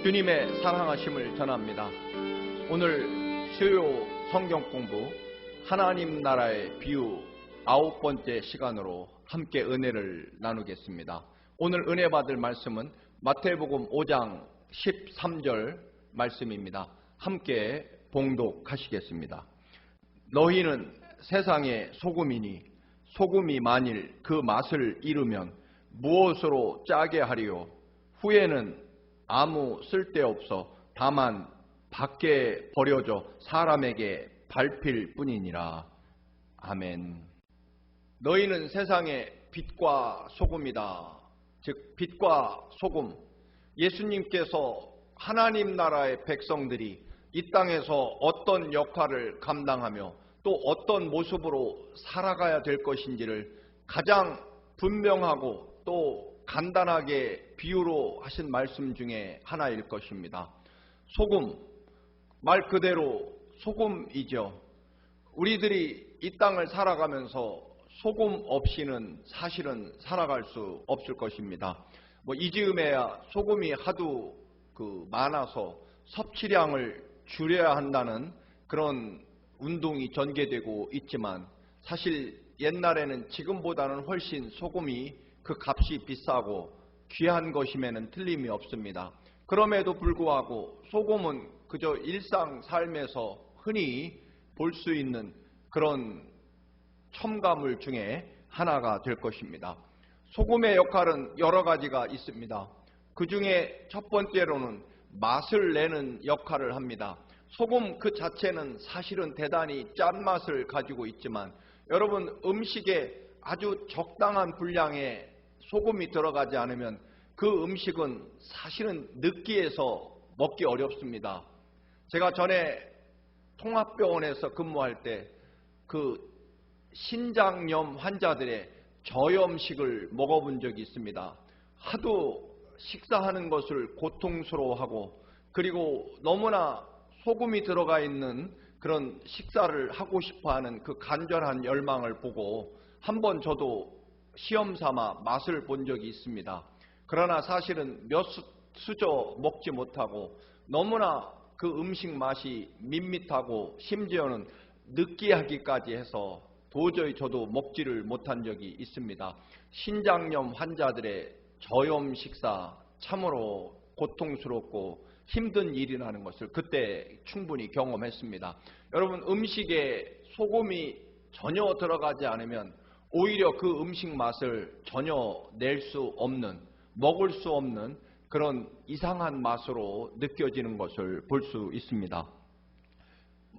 주님의 사랑하심을 전합니다. 오늘 수요 성경 공부 하나님 나라의 비유 9번째 시간으로 함께 은혜를 나누겠습니다. 오늘 은혜 받을 말씀은 마태복음 5장 13절 말씀입니다. 함께 봉독하시겠습니다. 너희는 세상의 소금이니 소금이 만일 그 맛을 잃으면 무엇으로 짜게 하리요? 후에는 아무 쓸데없어 다만 밖에 버려져 사람에게 밟힐 뿐이니라. 아멘. 너희는 세상의 빛과 소금이다. 즉 빛과 소금. 예수님께서 하나님 나라의 백성들이 이 땅에서 어떤 역할을 감당하며 또 어떤 모습으로 살아가야 될 것인지를 가장 분명하고 또 간단하게 비유로 하신 말씀 중에 하나일 것입니다. 소금, 말 그대로 소금이죠. 우리들이 이 땅을 살아가면서 소금 없이는 사실은 살아갈 수 없을 것입니다. 이 즈음에야 소금이 하도 많아서 섭취량을 줄여야 한다는 그런 운동이 전개되고 있지만 사실 옛날에는 지금보다는 훨씬 소금이 그 값이 비싸고 귀한 것임에는 틀림이 없습니다. 그럼에도 불구하고 소금은 그저 일상 삶에서 흔히 볼 수 있는 그런 첨가물 중에 하나가 될 것입니다. 소금의 역할은 여러 가지가 있습니다. 그 중에 첫 번째로는 맛을 내는 역할을 합니다. 소금 그 자체는 사실은 대단히 짠맛을 가지고 있지만 여러분 음식에 아주 적당한 분량의 소금이 들어가지 않으면 그 음식은 사실은 느끼해서 먹기 어렵습니다. 제가 전에 통합병원에서 근무할 때 그 신장염 환자들의 저염식을 먹어본 적이 있습니다. 하도 식사하는 것을 고통스러워하고 그리고 너무나 소금이 들어가 있는 그런 식사를 하고 싶어하는 그 간절한 열망을 보고 한번 저도 시험 삼아 맛을 본 적이 있습니다. 그러나 사실은 몇 수저 먹지 못하고 너무나 그 음식 맛이 밋밋하고 심지어는 느끼하기까지 해서 도저히 저도 먹지를 못한 적이 있습니다. 신장염 환자들의 저염 식사 참으로 고통스럽고 힘든 일이라는 것을 그때 충분히 경험했습니다. 여러분 음식에 소금이 전혀 들어가지 않으면 오히려 그 음식 맛을 전혀 낼 수 없는, 먹을 수 없는 그런 이상한 맛으로 느껴지는 것을 볼 수 있습니다.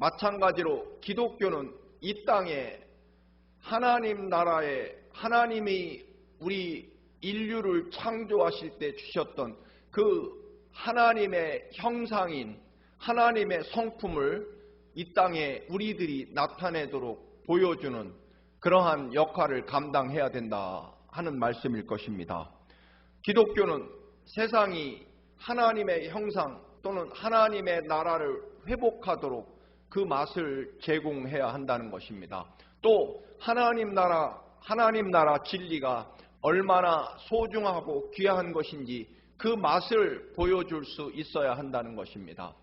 마찬가지로 기독교는 이 땅에 하나님 나라에 하나님이 우리 인류를 창조하실 때 주셨던 그 하나님의 형상인 하나님의 성품을 이 땅에 우리들이 나타내도록 보여주는 그러한 역할을 감당해야 된다 하는 말씀일 것입니다. 기독교는 세상이 하나님의 형상 또는 하나님의 나라를 회복하도록 그 맛을 제공해야 한다는 것입니다. 또 하나님 나라 진리가 얼마나 소중하고 귀한 것인지 그 맛을 보여줄 수 있어야 한다는 것입니다.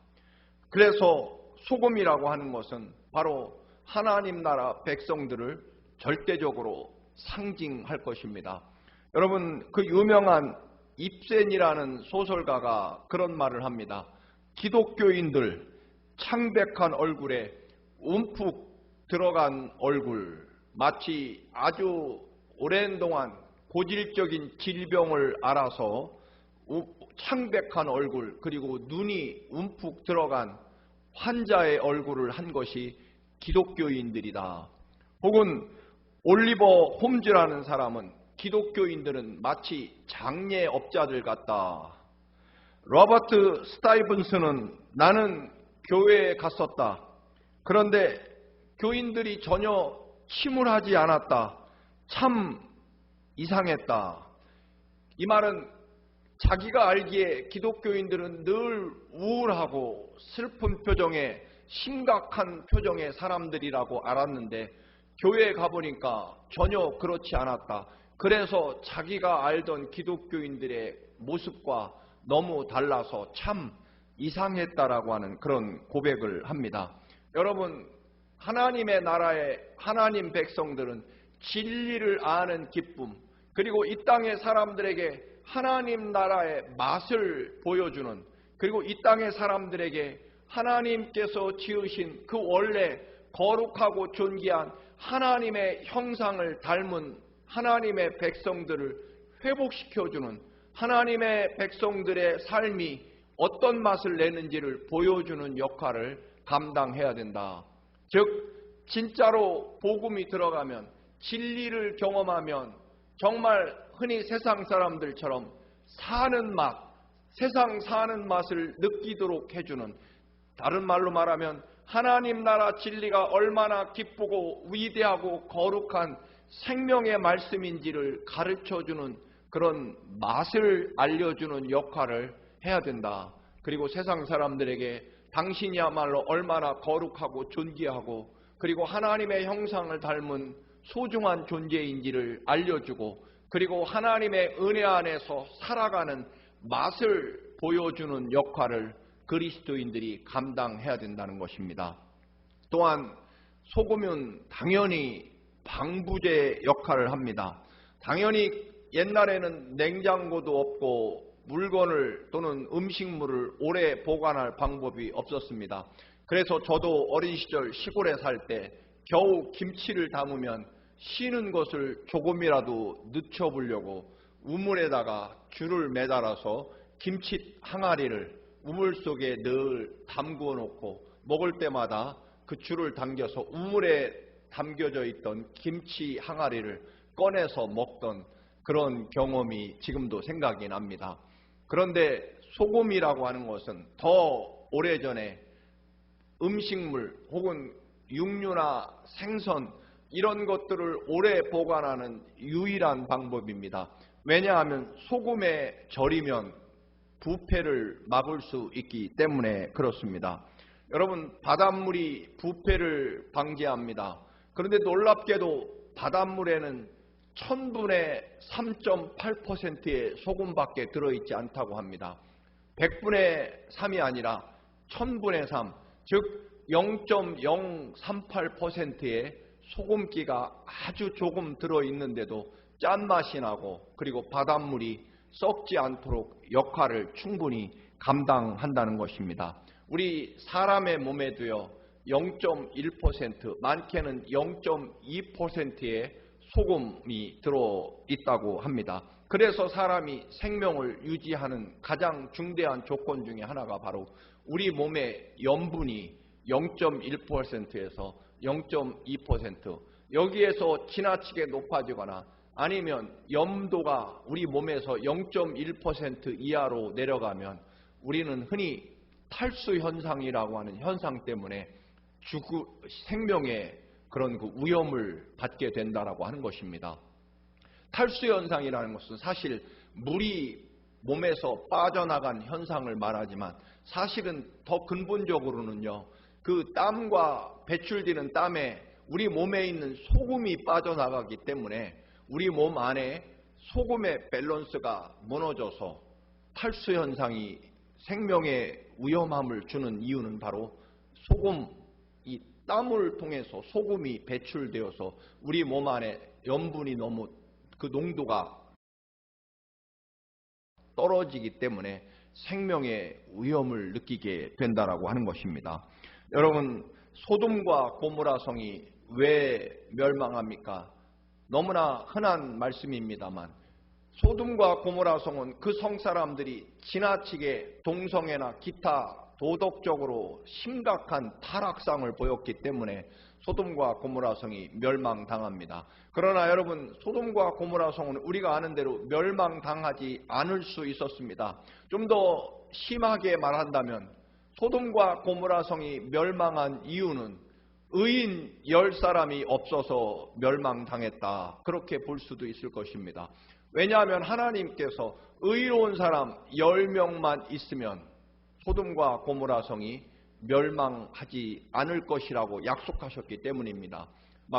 그래서 소금이라고 하는 것은 바로 하나님 나라 백성들을 절대적으로 상징할 것입니다. 여러분 그 유명한 입센이라는 소설가가 그런 말을 합니다. 기독교인들 창백한 얼굴에 움푹 들어간 얼굴, 마치 아주 오랜 동안 고질적인 질병을 앓아서 창백한 얼굴 그리고 눈이 움푹 들어간 환자의 얼굴을 한 것이 기독교인들이다. 혹은 올리버 홈즈라는 사람은 기독교인들은 마치 장례업자들 같다. 로버트 스타이븐스는 나는 교회에 갔었다. 그런데 교인들이 전혀 침울하지 않았다. 참 이상했다. 이 말은 자기가 알기에 기독교인들은 늘 우울하고 슬픈 표정의 심각한 표정의 사람들이라고 알았는데 교회에 가보니까 전혀 그렇지 않았다. 그래서 자기가 알던 기독교인들의 모습과 너무 달라서 참 이상했다라고 하는 그런 고백을 합니다. 여러분, 하나님의 나라의 하나님 백성들은 진리를 아는 기쁨, 그리고 이 땅의 사람들에게 하나님 나라의 맛을 보여주는, 그리고 이 땅의 사람들에게 하나님께서 지으신 그 원래 거룩하고 존귀한 하나님의 형상을 닮은 하나님의 백성들을 회복시켜주는, 하나님의 백성들의 삶이 어떤 맛을 내는지를 보여주는 역할을 감당해야 된다. 즉 진짜로 복음이 들어가면, 진리를 경험하면 정말 흔히 세상 사람들처럼 사는 맛, 세상 사는 맛을 느끼도록 해주는, 다른 말로 말하면 하나님 나라 진리가 얼마나 기쁘고 위대하고 거룩한 생명의 말씀인지를 가르쳐주는 그런 맛을 알려주는 역할을 해야 된다. 그리고 세상 사람들에게 당신이야말로 얼마나 거룩하고 존귀하고 그리고 하나님의 형상을 닮은 소중한 존재인지를 알려주고, 그리고 하나님의 은혜 안에서 살아가는 맛을 보여주는 역할을 그리스도인들이 감당해야 된다는 것입니다. 또한 소금은 당연히 방부제 역할을 합니다. 당연히 옛날에는 냉장고도 없고 물건을 또는 음식물을 오래 보관할 방법이 없었습니다. 그래서 저도 어린 시절 시골에 살 때 겨우 김치를 담으면 쉬는 것을 조금이라도 늦춰보려고 우물에다가 줄을 매달아서 김치 항아리를 우물 속에 늘 담그어 놓고 먹을 때마다 그 줄을 당겨서 우물에 담겨져 있던 김치 항아리를 꺼내서 먹던 그런 경험이 지금도 생각이 납니다. 그런데 소금이라고 하는 것은 더 오래전에 음식물 혹은 육류나 생선 이런 것들을 오래 보관하는 유일한 방법입니다. 왜냐하면 소금에 절이면 부패를 막을 수 있기 때문에 그렇습니다. 여러분, 바닷물이 부패를 방지합니다. 그런데 놀랍게도 바닷물에는 1000분의 3.8%의 소금밖에 들어있지 않다고 합니다. 100분의 3이 아니라 1000분의 3, 즉 0.038%의 소금기가 아주 조금 들어있는데도 짠맛이 나고, 그리고 바닷물이 썩지 않도록 역할을 충분히 감당한다는 것입니다. 우리 사람의 몸에도요, 0.1%, 많게는 0.2%의 소금이 들어있다고 합니다. 그래서 사람이 생명을 유지하는 가장 중대한 조건 중에 하나가 바로 우리 몸의 염분이 0.1%에서 0.2%, 여기에서 지나치게 높아지거나 아니면 염도가 우리 몸에서 0.1% 이하로 내려가면 우리는 흔히 탈수 현상이라고 하는 현상 때문에 생명의 그런 그 위험을 받게 된다라고 하는 것입니다. 탈수 현상이라는 것은 사실 물이 몸에서 빠져나간 현상을 말하지만, 사실은 더 근본적으로는요, 그 땀과 배출되는 땀에 우리 몸에 있는 소금이 빠져나가기 때문에 우리 몸 안에 소금의 밸런스가 무너져서 탈수 현상이 생명의 위험함을 주는 이유는 바로 소금, 이 땀을 통해서 소금이 배출되어서 우리 몸 안에 염분이 너무 그 농도가 떨어지기 때문에 생명의 위험을 느끼게 된다라고 하는 것입니다. 여러분, 소돔과 고모라 성이 왜 멸망합니까? 너무나 흔한 말씀입니다만, 소돔과 고모라 성은 그 성 사람들이 지나치게 동성애나 기타 도덕적으로 심각한 타락상을 보였기 때문에 소돔과 고모라 성이 멸망당합니다. 그러나 여러분, 소돔과 고모라 성은 우리가 아는 대로 멸망당하지 않을 수 있었습니다. 좀 더 심하게 말한다면 소돔과 고모라 성이 멸망한 이유는 의인 10사람이 없어서 멸망당했다, 그렇게 볼 수도 있을 것입니다. 왜냐하면 하나님께서 의로운 사람 10명만 있으면 소돔과 고모라 성이 멸망하지 않을 것이라고 약속하셨기 때문입니다.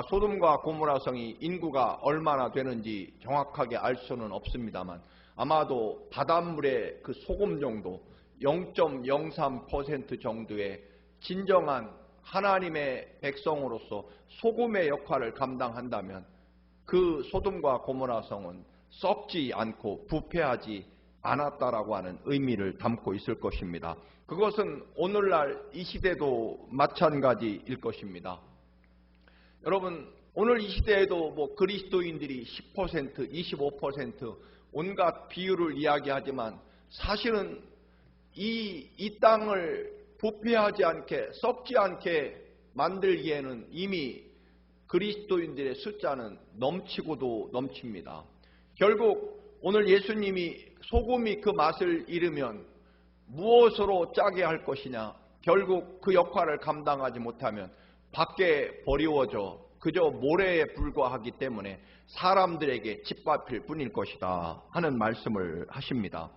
소돔과 고모라 성이 인구가 얼마나 되는지 정확하게 알 수는 없습니다만 아마도 바닷물의 그 소금 정도 0.03% 정도의 진정한 하나님의 백성으로서 소금의 역할을 감당한다면 그 소돔과 고모라 성은 썩지 않고 부패하지 않았다라고 하는 의미를 담고 있을 것입니다. 그것은 오늘날 이 시대도 마찬가지일 것입니다. 여러분, 오늘 이 시대에도 그리스도인들이 10%, 25% 온갖 비율을 이야기하지만 사실은 이 땅을 부패하지 않게 썩지 않게 만들기에는 이미 그리스도인들의 숫자는 넘치고도 넘칩니다. 결국 오늘 예수님이 소금이 그 맛을 잃으면 무엇으로 짜게 할 것이냐? 결국 그 역할을 감당하지 못하면 밖에 버리워져 그저 모래에 불과하기 때문에 사람들에게 짓밟힐 뿐일 것이다 하는 말씀을 하십니다.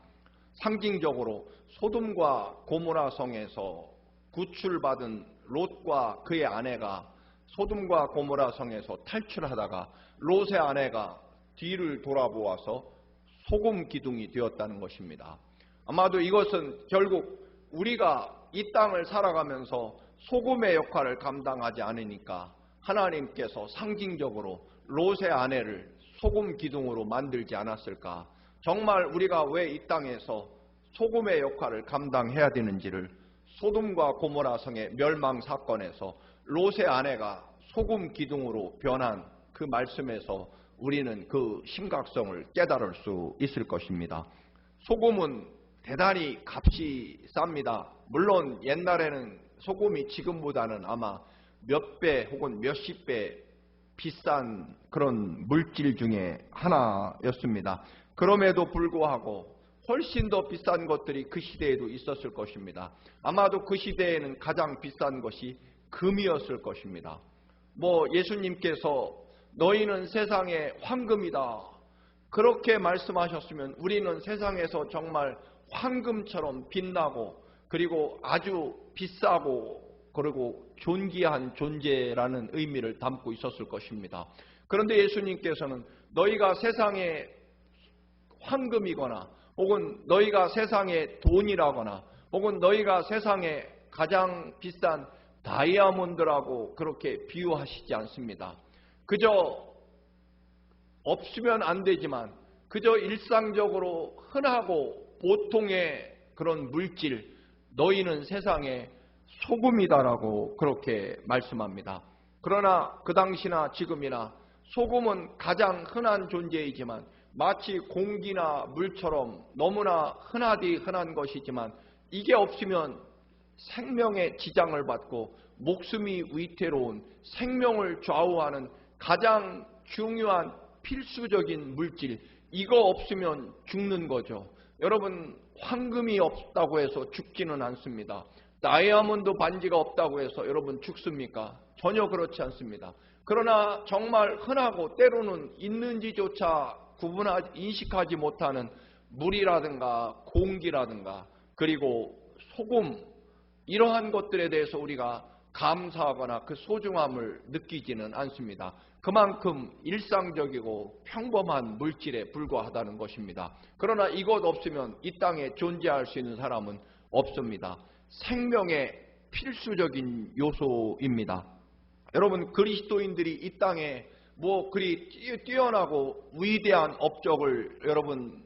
상징적으로 소돔과 고모라 성에서 구출받은 롯과 그의 아내가 소돔과 고모라 성에서 탈출하다가 롯의 아내가 뒤를 돌아보아서 소금 기둥이 되었다는 것입니다. 아마도 이것은 결국 우리가 이 땅을 살아가면서 소금의 역할을 감당하지 않으니까 하나님께서 상징적으로 롯의 아내를 소금 기둥으로 만들지 않았을까? 정말 우리가 왜 이 땅에서 소금의 역할을 감당해야 되는지를 소돔과 고모라 성의 멸망 사건에서 롯의 아내가 소금 기둥으로 변한 그 말씀에서 우리는 그 심각성을 깨달을 수 있을 것입니다. 소금은 대단히 값이 쌉니다. 물론 옛날에는 소금이 지금보다는 아마 몇 배 혹은 몇십 배 비싼 그런 물질 중에 하나였습니다. 그럼에도 불구하고 훨씬 더 비싼 것들이 그 시대에도 있었을 것입니다. 아마도 그 시대에는 가장 비싼 것이 금이었을 것입니다. 예수님께서 너희는 세상의 황금이다 그렇게 말씀하셨으면 우리는 세상에서 정말 황금처럼 빛나고 그리고 아주 비싸고 그리고 존귀한 존재라는 의미를 담고 있었을 것입니다. 그런데 예수님께서는 너희가 세상의 황금이거나 혹은 너희가 세상의 돈이라거나 혹은 너희가 세상의 가장 비싼 다이아몬드라고 그렇게 비유하시지 않습니다. 그저 없으면 안 되지만 그저 일상적으로 흔하고 보통의 그런 물질 너희는 세상의 소금이다라고 그렇게 말씀합니다. 그러나 그 당시나 지금이나 소금은 가장 흔한 존재이지만 마치 공기나 물처럼 너무나 흔하디 흔한 것이지만 이게 없으면 생명의 지장을 받고 목숨이 위태로운 생명을 좌우하는 가장 중요한 필수적인 물질 이거 없으면 죽는 거죠. 여러분 황금이 없다고 해서 죽지는 않습니다. 다이아몬드 반지가 없다고 해서 여러분 죽습니까? 전혀 그렇지 않습니다. 그러나 정말 흔하고 때로는 있는지조차 인식하지 못하는 물이라든가 공기라든가 그리고 소금 이러한 것들에 대해서 우리가 감사하거나 그 소중함을 느끼지는 않습니다. 그만큼 일상적이고 평범한 물질에 불과하다는 것입니다. 그러나 이것 없으면 이 땅에 존재할 수 있는 사람은 없습니다. 생명의 필수적인 요소입니다. 여러분 그리스도인들이 이 땅에 그리 뛰어나고 위대한 업적을 여러분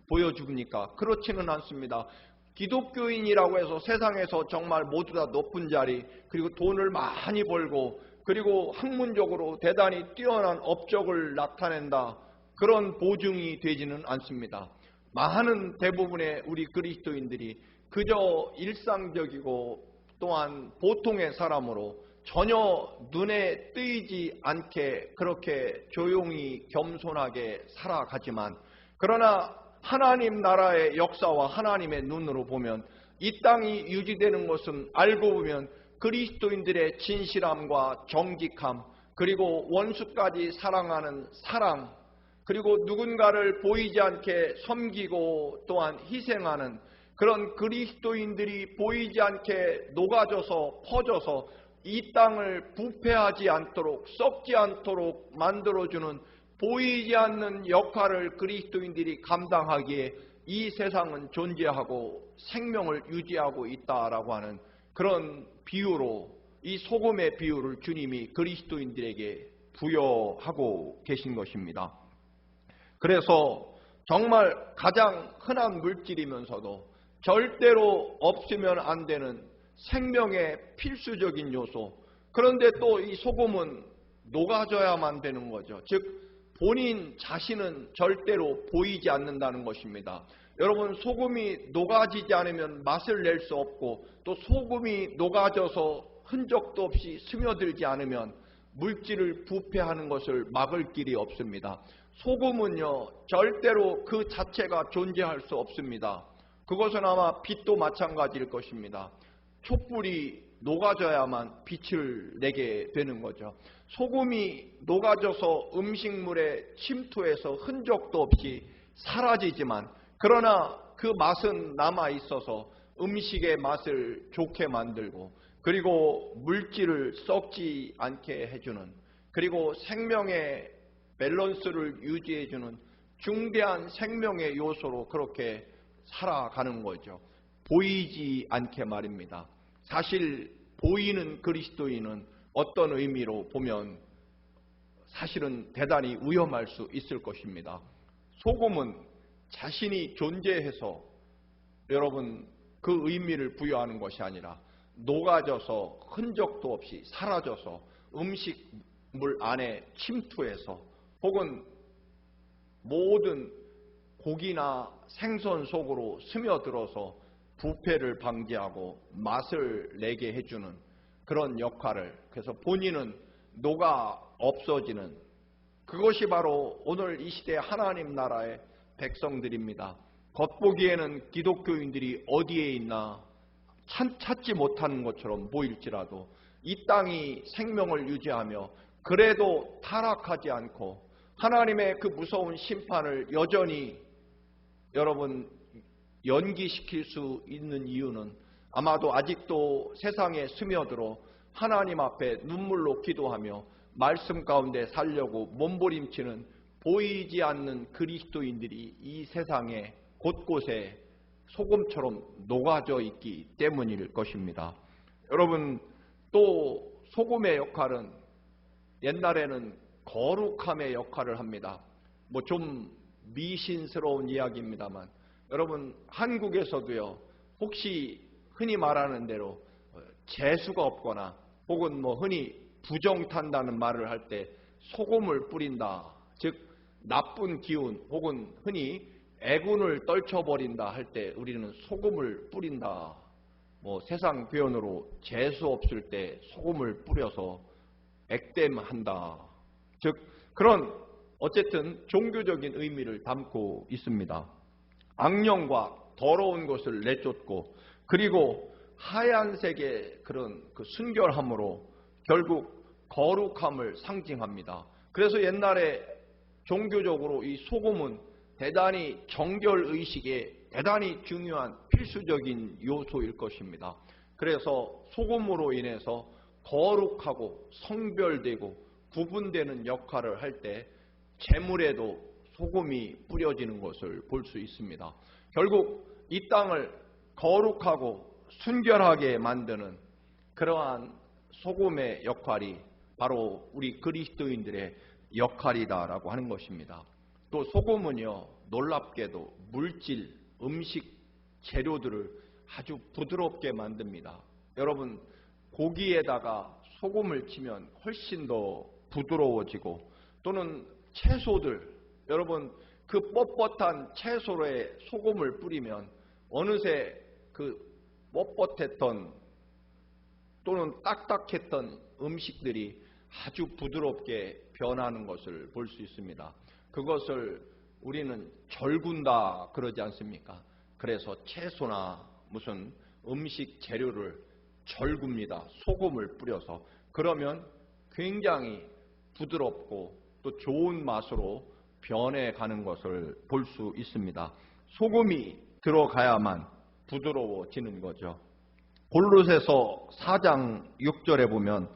보여줍니까? 그렇지는 않습니다. 기독교인이라고 해서 세상에서 정말 모두 다 높은 자리 그리고 돈을 많이 벌고 그리고 학문적으로 대단히 뛰어난 업적을 나타낸다 그런 보증이 되지는 않습니다. 많은 대부분의 우리 그리스도인들이 그저 일상적이고 또한 보통의 사람으로 전혀 눈에 띄지 않게 그렇게 조용히 겸손하게 살아가지만 그러나 하나님 나라의 역사와 하나님의 눈으로 보면 이 땅이 유지되는 것은 알고 보면 그리스도인들의 진실함과 정직함 그리고 원수까지 사랑하는 사랑 그리고 누군가를 보이지 않게 섬기고 또한 희생하는 그런 그리스도인들이 보이지 않게 녹아져서 퍼져서 이 땅을 부패하지 않도록 썩지 않도록 만들어주는 보이지 않는 역할을 그리스도인들이 감당하기에 이 세상은 존재하고 생명을 유지하고 있다라고 하는 그런 비유로, 이 소금의 비유를 주님이 그리스도인들에게 부여하고 계신 것입니다. 그래서 정말 가장 흔한 물질이면서도 절대로 없으면 안 되는 생명의 필수적인 요소, 그런데 또 이 소금은 녹아져야만 되는 거죠. 즉 본인 자신은 절대로 보이지 않는다는 것입니다. 여러분, 소금이 녹아지지 않으면 맛을 낼 수 없고, 또 소금이 녹아져서 흔적도 없이 스며들지 않으면 물질을 부패하는 것을 막을 길이 없습니다. 소금은요, 절대로 그 자체가 존재할 수 없습니다. 그것은 아마 빛도 마찬가지일 것입니다. 촛불이 녹아져야만 빛을 내게 되는 거죠. 소금이 녹아져서 음식물에 침투해서 흔적도 없이 사라지지만, 그러나 그 맛은 남아 있어서 음식의 맛을 좋게 만들고, 그리고 물질을 썩지 않게 해주는, 그리고 생명의 밸런스를 유지해주는 중대한 생명의 요소로 그렇게 살아가는 거죠. 보이지 않게 말입니다. 사실 보이는 그리스도인은 어떤 의미로 보면 사실은 대단히 위험할 수 있을 것입니다. 소금은 자신이 존재해서 여러분 그 의미를 부여하는 것이 아니라 녹아져서 흔적도 없이 사라져서 음식물 안에 침투해서 혹은 모든 고기나 생선 속으로 스며들어서 부패를 방지하고 맛을 내게 해주는 그런 역할을, 그래서 본인은 녹아 없어지는, 그것이 바로 오늘 이 시대 하나님 나라의 백성들입니다. 겉보기에는 기독교인들이 어디에 있나 찾지 못하는 것처럼 보일지라도 이 땅이 생명을 유지하며 그래도 타락하지 않고 하나님의 그 무서운 심판을 여전히 여러분 연기시킬 수 있는 이유는 아마도 아직도 세상에 스며들어 하나님 앞에 눈물로 기도하며 말씀 가운데 살려고 몸부림치는 보이지 않는 그리스도인들이 이 세상에 곳곳에 소금처럼 녹아져 있기 때문일 것입니다. 여러분, 또 소금의 역할은 옛날에는 거룩함의 역할을 합니다. 좀 미신스러운 이야기입니다만, 여러분 한국에서도요, 혹시 흔히 말하는 대로 재수가 없거나 혹은 흔히 부정탄다는 말을 할 때 소금을 뿌린다, 즉 나쁜 기운 혹은 흔히 애군을 떨쳐버린다 할 때 우리는 소금을 뿌린다. 세상 표현으로 재수 없을 때 소금을 뿌려서 액땜한다. 즉 그런 어쨌든 종교적인 의미를 담고 있습니다. 악령과 더러운 것을 내쫓고, 그리고 하얀색의 그런 그 순결함으로 결국 거룩함을 상징합니다. 그래서 옛날에 종교적으로 이 소금은 대단히 정결의식에 대단히 중요한 필수적인 요소일 것입니다. 그래서 소금으로 인해서 거룩하고 성별되고 구분되는 역할을 할 때 재물에도 소금이 뿌려지는 것을 볼 수 있습니다. 결국 이 땅을 거룩하고 순결하게 만드는 그러한 소금의 역할이 바로 우리 그리스도인들의 역할이다라고 하는 것입니다. 또 소금은요, 놀랍게도 물질, 음식 재료들을 아주 부드럽게 만듭니다. 여러분, 고기에다가 소금을 치면 훨씬 더 부드러워지고, 또는 채소들, 여러분 그 뻣뻣한 채소에 소금을 뿌리면 어느새 그 뻣뻣했던 또는 딱딱했던 음식들이 아주 부드럽게 변하는 것을 볼 수 있습니다. 그것을 우리는 절군다 그러지 않습니까? 그래서 채소나 무슨 음식 재료를 절굽니다. 소금을 뿌려서. 그러면 굉장히 부드럽고 또 좋은 맛으로 변해가는 것을 볼 수 있습니다. 소금이 들어가야만 부드러워지는 거죠. 골로새서 4장 6절에 보면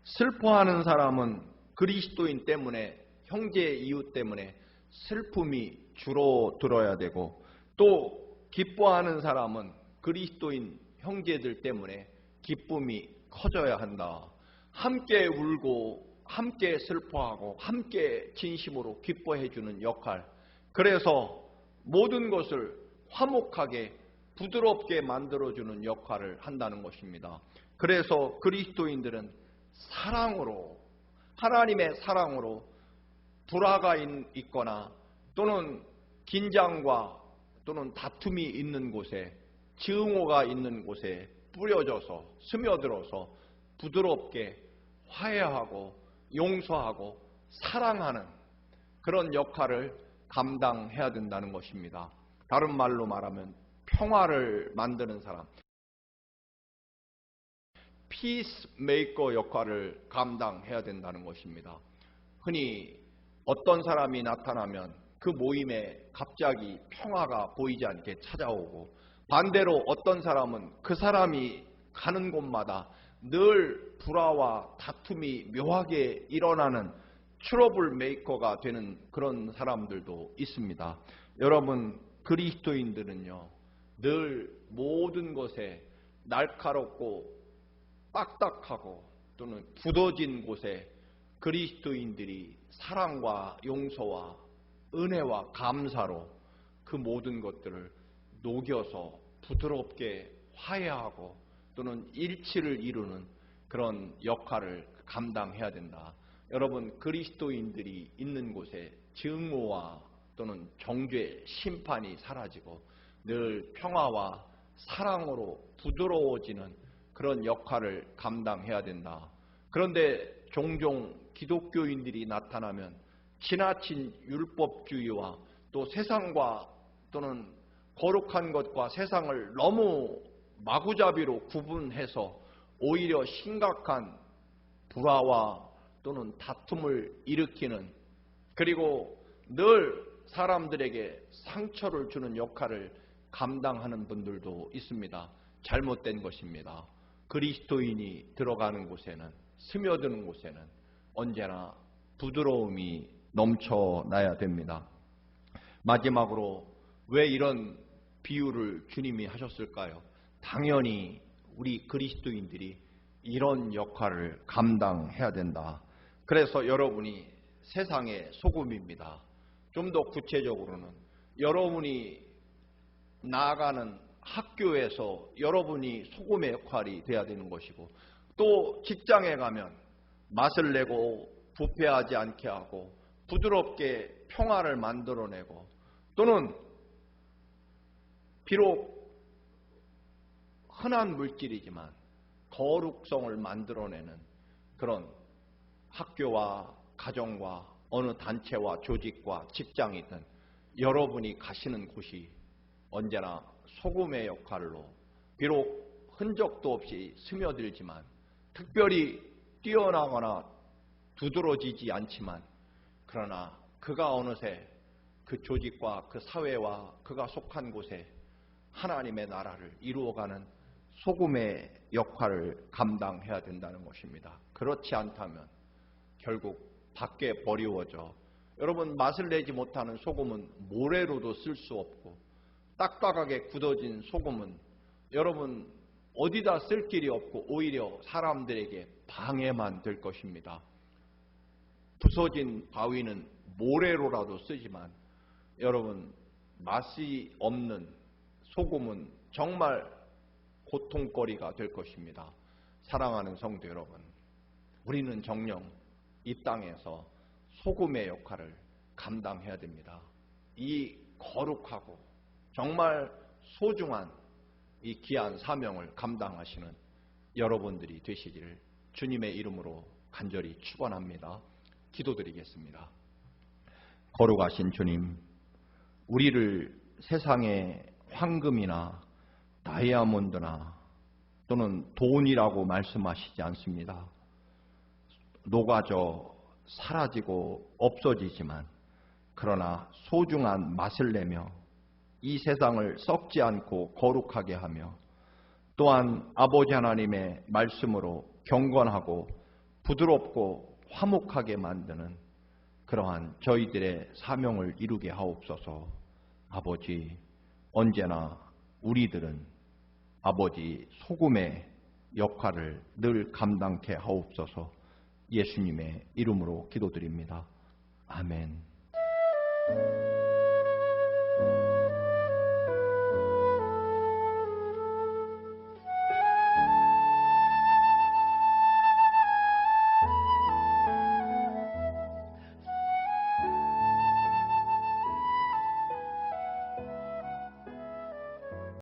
슬퍼하는 사람은 그리스도인 때문에 형제 이웃 때문에 슬픔이 줄어들어야 되고, 또 기뻐하는 사람은 그리스도인 형제들 때문에 기쁨이 커져야 한다. 함께 울고 함께 슬퍼하고 함께 진심으로 기뻐해 주는 역할, 그래서 모든 것을 화목하게 부드럽게 만들어주는 역할을 한다는 것입니다. 그래서 그리스도인들은 사랑으로, 하나님의 사랑으로 불화가 있거나 또는 긴장과 또는 다툼이 있는 곳에, 증오가 있는 곳에 뿌려져서 스며들어서 부드럽게 화해하고 용서하고 사랑하는 그런 역할을 감당해야 된다는 것입니다. 다른 말로 말하면 평화를 만드는 사람, 피스메이커 역할을 감당해야 된다는 것입니다. 흔히 어떤 사람이 나타나면 그 모임에 갑자기 평화가 보이지 않게 찾아오고, 반대로 어떤 사람은 그 사람이 가는 곳마다 늘 불화와 다툼이 묘하게 일어나는 트러블 메이커가 되는 그런 사람들도 있습니다. 여러분, 그리스도인들은요, 늘 모든 것에 날카롭고 딱딱하고 또는 굳어진 곳에 그리스도인들이 사랑과 용서와 은혜와 감사로 그 모든 것들을 녹여서 부드럽게 화해하고 또는 일치를 이루는 그런 역할을 감당해야 된다. 여러분, 그리스도인들이 있는 곳에 증오와 또는 정죄, 심판이 사라지고 늘 평화와 사랑으로 부드러워지는 그런 역할을 감당해야 된다. 그런데 종종 기독교인들이 나타나면 지나친 율법주의와 또 세상과 또는 거룩한 것과 세상을 너무 마구잡이로 구분해서 오히려 심각한 불화와 또는 다툼을 일으키는, 그리고 늘 사람들에게 상처를 주는 역할을 감당하는 분들도 있습니다. 잘못된 것입니다. 그리스도인이 들어가는 곳에는, 스며드는 곳에는 언제나 부드러움이 넘쳐나야 됩니다. 마지막으로 왜 이런 비유를 주님이 하셨을까요? 당연히 우리 그리스도인들이 이런 역할을 감당해야 된다. 그래서 여러분이 세상의 소금입니다. 좀 더 구체적으로는 여러분이 나아가는 학교에서 여러분이 소금의 역할이 돼야 되는 것이고, 또 직장에 가면 맛을 내고 부패하지 않게 하고 부드럽게 평화를 만들어내고, 또는 비록 흔한 물질이지만 거룩성을 만들어내는 그런 학교와 가정과 어느 단체와 조직과 직장이든 여러분이 가시는 곳이 언제나 소금의 역할로, 비록 흔적도 없이 스며들지만 특별히 뛰어나거나 두드러지지 않지만, 그러나 그가 어느새 그 조직과 그 사회와 그가 속한 곳에 하나님의 나라를 이루어가는 소금의 역할을 감당해야 된다는 것입니다. 그렇지 않다면 결국 밖에 버리워져, 여러분, 맛을 내지 못하는 소금은 모래로도 쓸 수 없고, 딱딱하게 굳어진 소금은 여러분 어디다 쓸 길이 없고 오히려 사람들에게 방해만 될 것입니다. 부서진 바위는 모래로라도 쓰지만 여러분, 맛이 없는 소금은 정말 고통거리가 될 것입니다. 사랑하는 성도 여러분, 우리는 정녕 이 땅에서 소금의 역할을 감당해야 됩니다. 이 거룩하고 정말 소중한 이 귀한 사명을 감당하시는 여러분들이 되시기를 주님의 이름으로 간절히 축원합니다. 기도드리겠습니다. 거룩하신 주님, 우리를 세상의 황금이나 다이아몬드나 또는 돈이라고 말씀하시지 않습니다. 녹아져 사라지고 없어지지만 그러나 소중한 맛을 내며 이 세상을 썩지 않고 거룩하게 하며, 또한 아버지 하나님의 말씀으로 경건하고 부드럽고 화목하게 만드는 그러한 저희들의 사명을 이루게 하옵소서. 아버지, 언제나 우리들은 아버지 소금의 역할을 늘 감당케 하옵소서. 예수님의 이름으로 기도드립니다. 아멘.